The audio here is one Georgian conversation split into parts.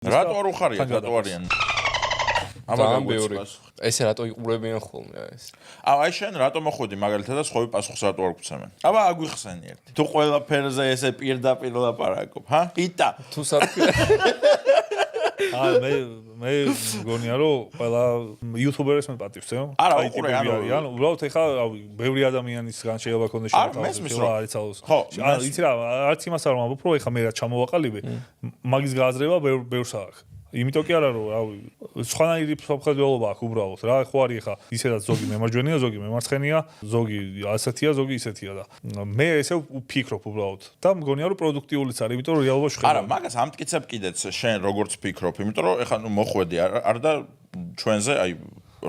რატო არ უხარია რატო არიან ძალიან ბევრი ესე რატო იყურებიან ხოლმე ეს აი შენ რატო მოხვედი მაგალითად და სხვები პასუხს რატო არ გწემენ აბა აგვიხსენი ერთი თუ ყველაფერზე ესე პირდაპირ ლაპარაკობ ჰა იტა თუ სათქე მე მგონია რომ ყველა იუთუბერებს მე პატივცემ არა უყურე ანუ უბრალოდ ეხა ბევრი ადამიანისგან შეიძლება ქონდეს შეიძლება არ იცავს ანუ იცი რა არც იმას არ ვამბობ რომ ეხა მე რა ჩამოვაყალიბე მაგის გააზრება ბევრს აქვს იმიტომ კი არა რომ რავი სხვანაირი მსოფლმხედველობა აქვს უბრალოდ რა ხო არის ეხა ისედაც ზოგი მემარჯვენეა ზოგი მემარცხენეა ზოგი ასეთია ზოგი ისეთია და მე ესე ვფიქრობ უბრალოდ და მგონია რომ პროდუქტიულიც არის იმიტომ რომ რეალობაში არა მაგას ამტკიცებ კიდეც შენ როგორც ფიქრობ იმიტომ რომ ეხა ნუ მოხვედი არ და ჩვენზე აი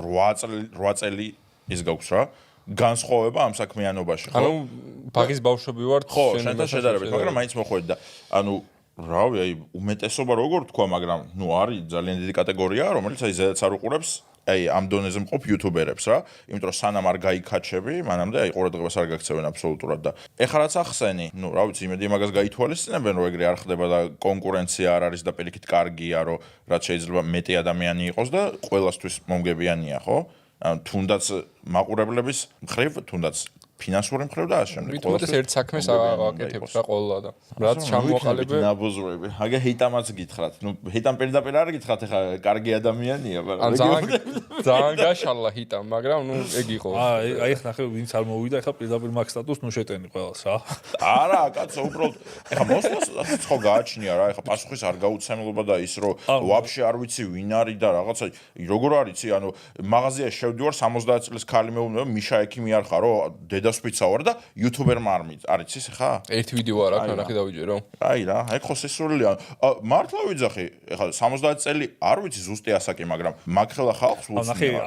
8 წელი ის გაქვს რა განსხვავება ამ საქმიანობაში ხო ანუ ბაღის ბავშვები ვართ ხო შენთან შედარებით მაგრამ მაინც მოხვედი და ანუ რავი აი უმეტესობა როგორ თქვა მაგრამ ნუ არის ძალიან დიდი კატეგორია რომელიც აი ზედაც არ უყურებს აი ამ დონეზე მყოფ იუთუბერებს რა იმიტომ რომ სანამ არ გაიქაჩები მანამდე აი ყურადღებას არ გაქცევენ აბსოლუტურად და ეხლა რაც ახსენი ნუ რა ვიცი იმედი მაგას გაითვალისწინებენ რომ ეგრე არ ხდება და კონკურენცია არ არის და პირიქით კარგია რომ რაც შეიძლება მეტი ადამიანი იყოს და ყველასთვის მომგებიანია ხო თუნდაც მაყურებლების მხრივ თუნდაც ფინანსური მხრივ და ამავდროულად თუნდაც ერთ საქმეს აკეთებს რა ყოლა და რაც ჩამოყალიბე ნაბოზრები აგე ჰეიტამაც გითხრათ ნუ ჰეიტამ პირდაპირ არ გითხრათ ეხა კარგი ადამიანია მაგრამ ძალიან გაშალა ჰიტამ მაგრამ ნუ ეგ იყო აი ეხლა ნახე ვინც არ მოვიდა ეხლა პირდაპირ მაგ სტატუსს ნუ შეტენი ყველას რა არა კაცო უბრალოდ ეხლა მოსვლას ხო გააჩნია რა ეხლა პასუხის არ გაუცემლობა და ის რომ ვაფშე არ ვიცი ვინ არის და რაღაცა როგორ არიცი ანუ მაღაზიაში შევდივარ 70 წლის ქალი მეუბნება მიშა ექიმი არ ხარო დედა სპიცავარ და იუთუბერმა არ მიწარიცის ხა? ერთი ვიდეო არ აქვს, ნახე დავიჯერო. აი რა, აი ხო სესურლია. მართლა ვიძახი, ეხლა 70 წელი არ ვიცი ზუსტი ასაკი, მაგრამ მაგ ხელა ხალხს უცნია.